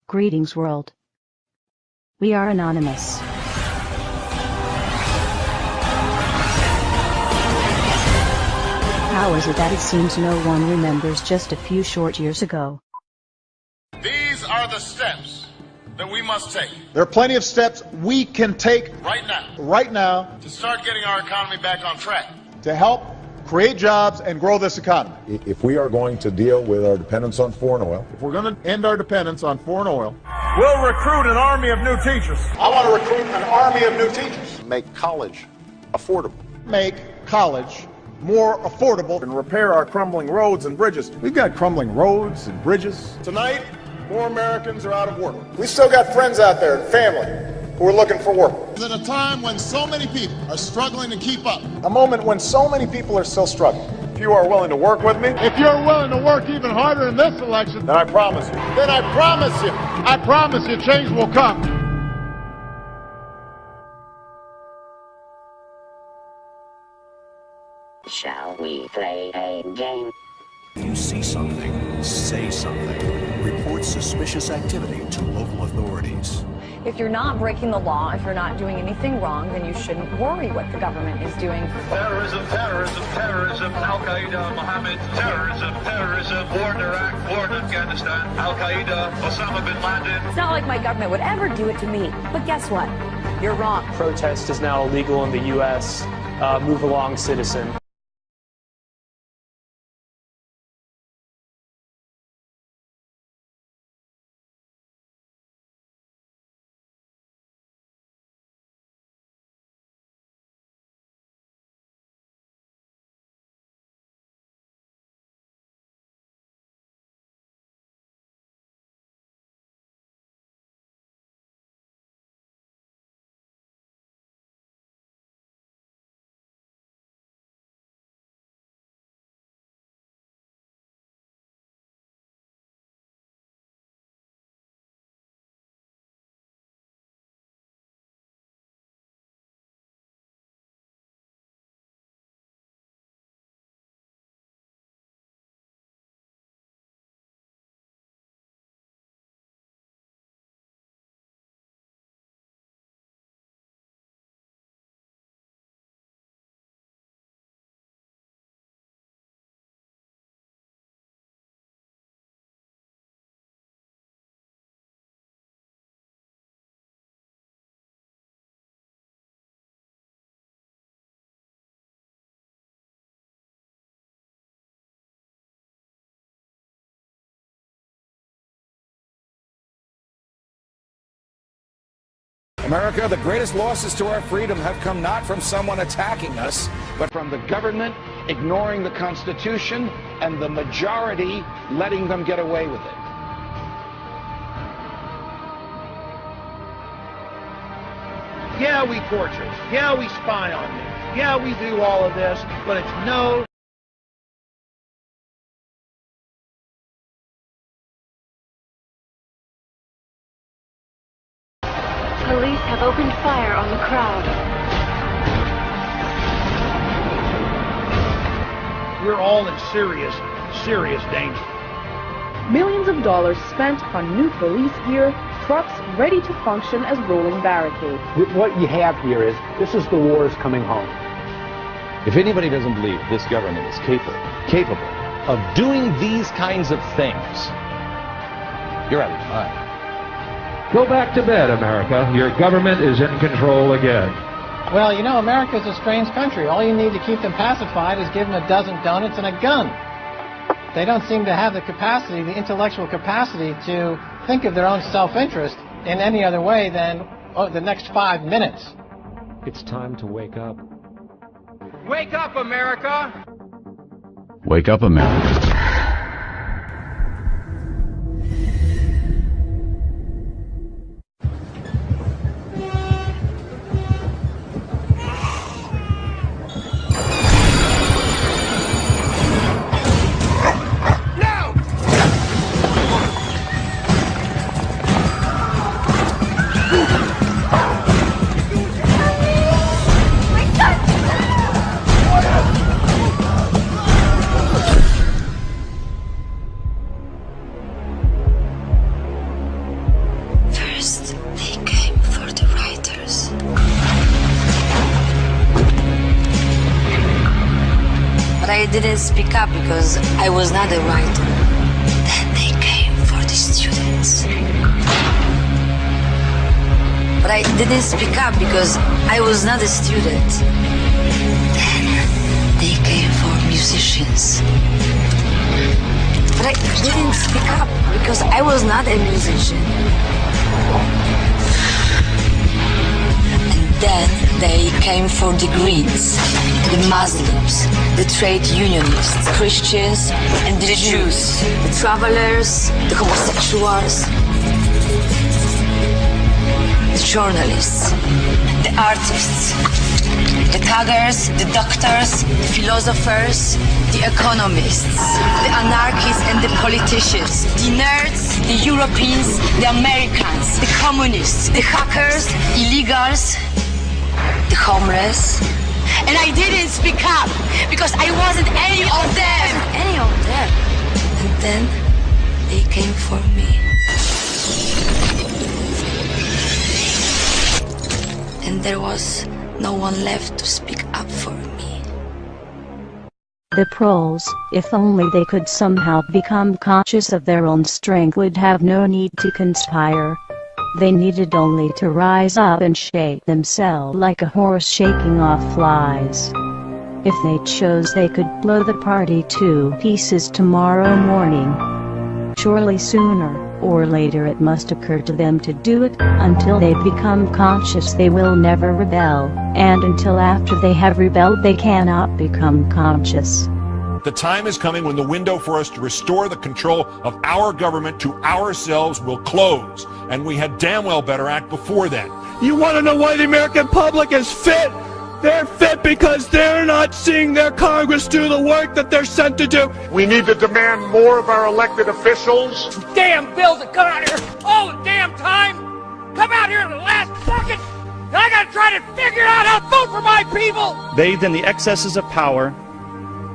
Greetings, world. We are anonymous. How is it that it seems no one remembers just a few short years ago? These are the steps that we must take. There are plenty of steps we can take right now to start getting our economy back on track, to help create jobs and grow this economy. If we are going to deal with our dependence on foreign oil, if we're going to end our dependence on foreign oil, we'll recruit an army of new teachers. I want to recruit an army of new teachers. make college affordable. Make college more affordable and repair our crumbling roads and bridges. We've got crumbling roads and bridges. Tonight, more Americans are out of work. We still got friends out there and family who are looking for work. At a time when so many people are struggling to keep up. A moment when so many people are still struggling. If you are willing to work with me, If you're willing to work even harder in this election, then I promise you, change will come. Shall we play a game? You see something, say something. Report suspicious activity to local authorities. If you're not breaking the law, if you're not doing anything wrong, then you shouldn't worry what the government is doing. Terrorism, terrorism, terrorism, Al-Qaeda, Mohammed, terrorism, terrorism, war in Iraq, war in Afghanistan, Al-Qaeda, Osama bin Laden. It's not like my government would ever do it to me. But guess what? You're wrong. Protest is now illegal in the U.S. Move along, citizen. America, the greatest losses to our freedom have come not from someone attacking us, but from the government ignoring the Constitution and the majority letting them get away with it. Yeah, we torture. Yeah, we spy on me. Yeah, we do all of this, but it's no. Police have opened fire on the crowd. We're all in serious, serious danger. Millions of dollars spent on new police gear, trucks ready to function as rolling barricades. What you have here is, this is the wars coming home. If anybody doesn't believe this government is capable of doing these kinds of things, you're out of your mind. Go back to bed, America. Your government is in control again. Well, you know, America's a strange country. All you need to keep them pacified is give them a dozen donuts and a gun. They don't seem to have the capacity, the intellectual capacity, to think of their own self-interest in any other way than the next 5 minutes. It's time to wake up. Wake up, America! Wake up, America. didn't speak up because I was not a writer. Then they came for the students. But I didn't speak up because I was not a student. Then they came for musicians. But I didn't speak up because I was not a musician. And then they came for the Greens, the Muslims, the trade unionists, Christians, and the Jews, the travelers, the homosexuals, the journalists, the artists, the thuggers, the doctors, the philosophers, the economists, the anarchists and the politicians, the nerds, the Europeans, the Americans, the communists, the hackers, illegals, the homeless. And I didn't speak up because I wasn't any of them. Any of them. And then they came for me. And there was no one left to speak up for me. The proles, if only they could somehow become conscious of their own strength, would have no need to conspire. They needed only to rise up and shake themselves like a horse shaking off flies. If they chose, they could blow the party to pieces tomorrow morning. Surely sooner or later it must occur to them to do it. Until they become conscious, they will never rebel, and until after they have rebelled, they cannot become conscious. The time is coming when the window for us to restore the control of our government to ourselves will close, and we had damn well better act before then. You want to know why the American public is fit? They're fit because they're not seeing their Congress do the work that they're sent to do. We need to demand more of our elected officials. Damn bills that come out here all the damn time. Come out here in the last second. And I gotta try to figure out how to vote for my people. Bathed in the excesses of power,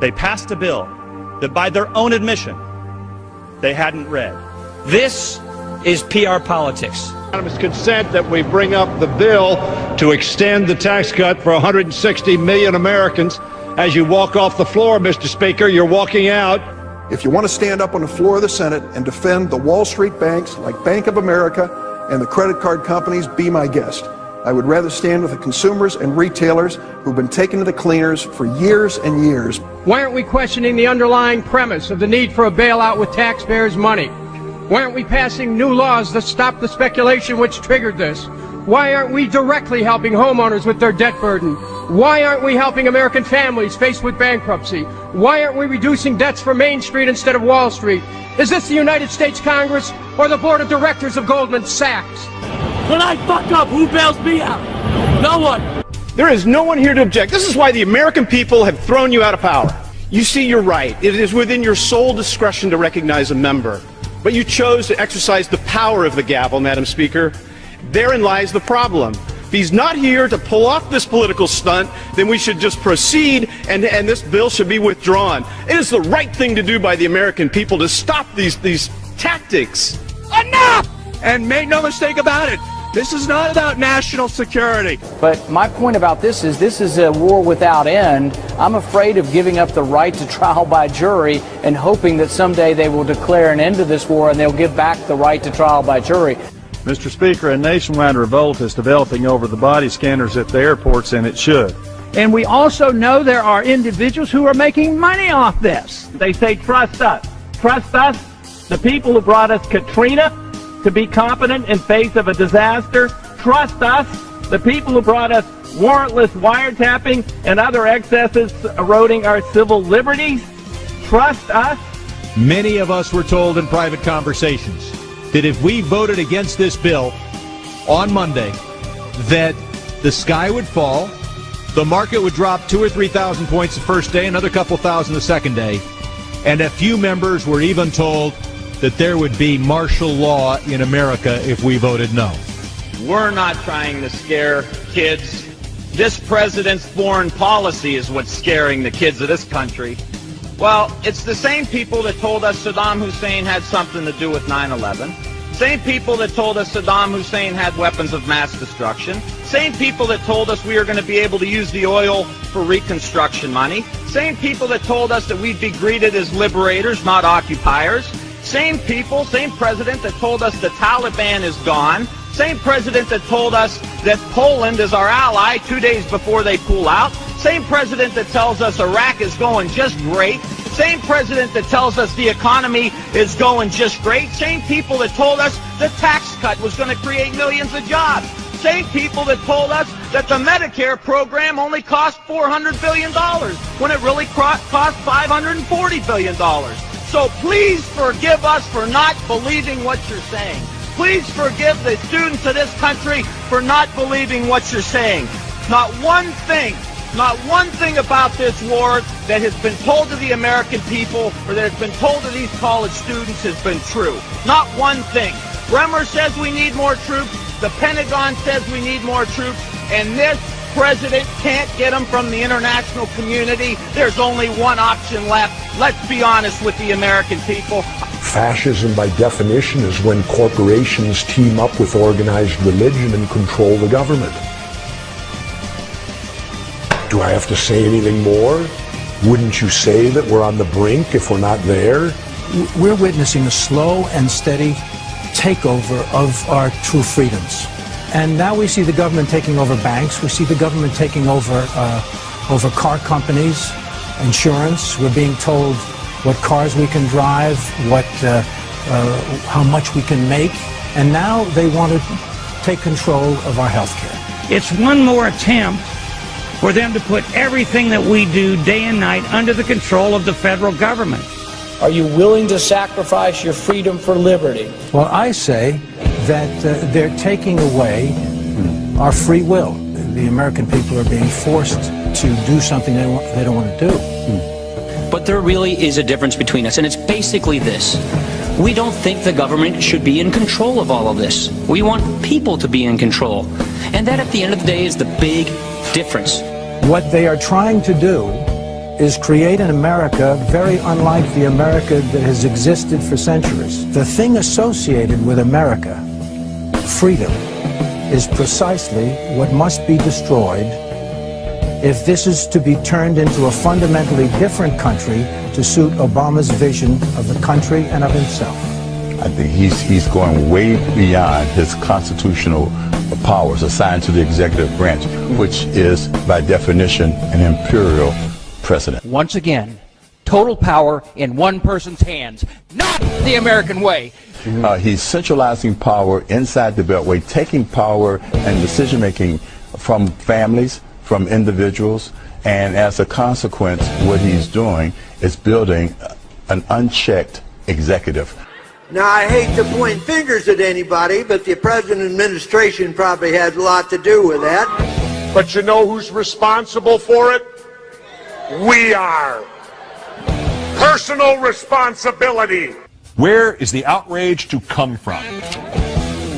they passed a bill that by their own admission, they hadn't read. This is PR politics. Unanimous consent that we bring up the bill to extend the tax cut for 160 million Americans. As you walk off the floor, Mr. Speaker, you're walking out. If you want to stand up on the floor of the Senate and defend the Wall Street banks like Bank of America and the credit card companies, be my guest. I would rather stand with the consumers and retailers who've been taken to the cleaners for years and years. Why aren't we questioning the underlying premise of the need for a bailout with taxpayers' money? Why aren't we passing new laws that stop the speculation which triggered this? Why aren't we directly helping homeowners with their debt burden? Why aren't we helping American families faced with bankruptcy? Why aren't we reducing debts for Main Street instead of Wall Street? Is this the United States Congress or the board of directors of Goldman Sachs? When I fuck up, who bails me out? No one. There is no one here to object. This is why the American people have thrown you out of power. You see, you're right. It is within your sole discretion to recognize a member. But you chose to exercise the power of the gavel, Madam Speaker. Therein lies the problem. If he's not here to pull off this political stunt, then we should just proceed and this bill should be withdrawn. It is the right thing to do by the American people to stop these tactics. Enough! And make no mistake about it, this is not about national security. But my point about this is a war without end. I'm afraid of giving up the right to trial by jury and hoping that someday they will declare an end to this war and they'll give back the right to trial by jury. Mr. Speaker, a nationwide revolt is developing over the body scanners at the airports, and it should. And we also know there are individuals who are making money off this. They say, trust us. Trust us, the people who brought us Katrina, to be competent in face of a disaster. Trust us, the people who brought us warrantless wiretapping and other excesses eroding our civil liberties. Trust us. Many of us were told in private conversations that if we voted against this bill on Monday, that the sky would fall, the market would drop 2,000 or 3,000 points the first day, another couple thousand the second day, and a few members were even told that there would be martial law in America if we voted no. We're not trying to scare kids. This president's foreign policy is what's scaring the kids of this country. Well, it's the same people that told us Saddam Hussein had something to do with 9/11. Same people that told us Saddam Hussein had weapons of mass destruction. Same people that told us we were going to be able to use the oil for reconstruction money. Same people that told us that we'd be greeted as liberators, not occupiers. Same people, same president that told us the Taliban is gone. Same president that told us that Poland is our ally 2 days before they pull out. Same president that tells us Iraq is going just great. Same president that tells us the economy is going just great. Same people that told us the tax cut was going to create millions of jobs. Same people that told us that the Medicare program only cost $400 billion when it really cost $540 billion. So please forgive us for not believing what you're saying. Please forgive the students of this country for not believing what you're saying. Not one thing about this war that has been told to the American people or that has been told to these college students has been true. Not one thing. Bremer says we need more troops. The Pentagon says we need more troops. And this president can't get them from the international community. There's only one option left. Let's be honest with the American people. Fascism, by definition, is when corporations team up with organized religion and control the government. Do I have to say anything more? Wouldn't you say that we're on the brink if we're not there? We're witnessing a slow and steady takeover of our true freedoms. And now we see the government taking over banks. We see the government taking over car companies, insurance. We're being told what cars we can drive, how much we can make. And now they want to take control of our health care. It's one more attempt for them to put everything that we do day and night under the control of the federal government. Are you willing to sacrifice your freedom for liberty? Well, I say that they're taking away our free will. The American people are being forced to do something they don't want to do. But there really is a difference between us, and it's basically this. We don't think the government should be in control of all of this. We want people to be in control. And that, at the end of the day, is the big difference. What they are trying to do is create an America very unlike the America that has existed for centuries. The thing associated with America, freedom, is precisely what must be destroyed if this is to be turned into a fundamentally different country to suit Obama's vision of the country and of himself. I think he's going way beyond his constitutional powers assigned to the executive branch, which is, by definition, an imperial president. Once again, total power in one person's hands, not the American way. He's centralizing power inside the Beltway, taking power and decision-making from families, from individuals, and as a consequence, what he's doing is building an unchecked executive. Now, I hate to point fingers at anybody, but the President administration probably has a lot to do with that. But you know who's responsible for it? We are. Personal responsibility. Where is the outrage to come from?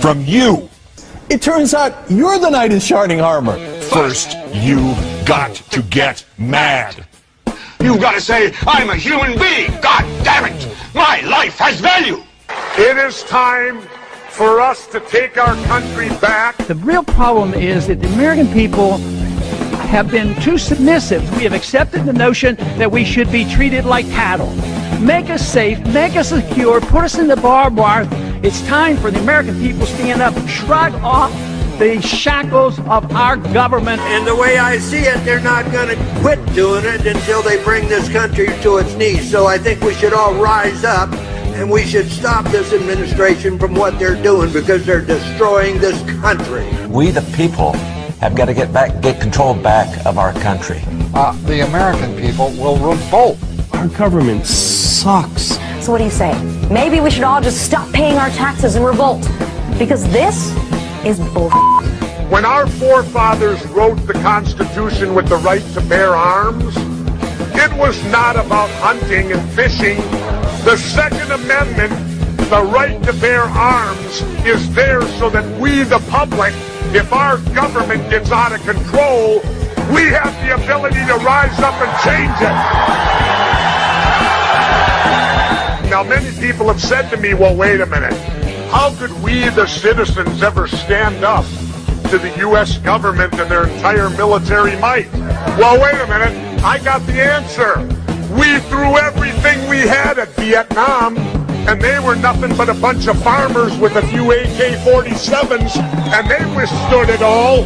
From you. It turns out you're the knight in shining armor. First, you've got to get mad. You've got to say, I'm a human being. God damn it. My life has value. It is time for us to take our country back. The real problem is that the American people have been too submissive. We have accepted the notion that we should be treated like cattle. Make us safe, make us secure, put us in the barbed wire. It's time for the American people to stand up and shrug off the shackles of our government. And the way I see it, they're not going to quit doing it until they bring this country to its knees. So I think we should all rise up and we should stop this administration from what they're doing because they're destroying this country. We, the people, have got to get control back of our country. The American people will revolt. Our government sucks. So what do you say? Maybe we should all just stop paying our taxes and revolt. Because this is bull. When our forefathers wrote the Constitution with the right to bear arms, it was not about hunting and fishing. The Second Amendment, the right to bear arms, is there so that we, the public, if our government gets out of control, we have the ability to rise up and change it. Now, many people have said to me, well, wait a minute. How could we, the citizens, ever stand up to the U.S. government and their entire military might? Well, wait a minute. I got the answer. We threw everything we had at Vietnam, and they were nothing but a bunch of farmers with a few AK-47s, and they withstood it all.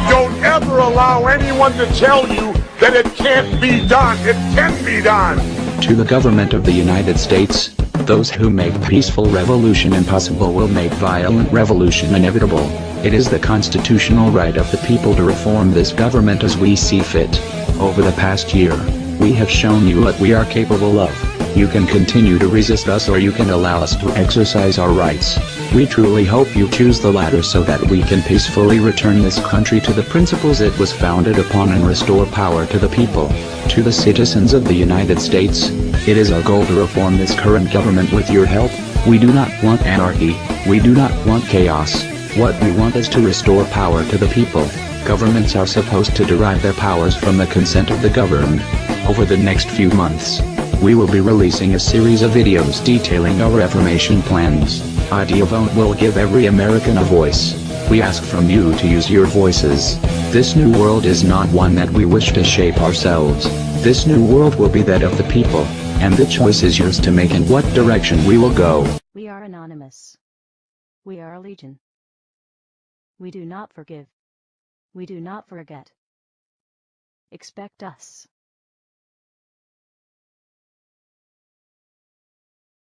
Don't ever allow anyone to tell you that it can't be done. It can be done. To the government of the United States, those who make peaceful revolution impossible will make violent revolution inevitable. It is the constitutional right of the people to reform this government as we see fit. Over the past year, we have shown you what we are capable of. You can continue to resist us, or you can allow us to exercise our rights. We truly hope you choose the latter so that we can peacefully return this country to the principles it was founded upon and restore power to the people. To the citizens of the United States, it is our goal to reform this current government with your help. We do not want anarchy. We do not want chaos. What we want is to restore power to the people. Governments are supposed to derive their powers from the consent of the governed. Over the next few months, we will be releasing a series of videos detailing our reformation plans. IdeaVote will give every American a voice. We ask from you to use your voices. This new world is not one that we wish to shape ourselves. This new world will be that of the people, and the choice is yours to make in what direction we will go. We are anonymous. We are a legion. We do not forgive. We do not forget. Expect us.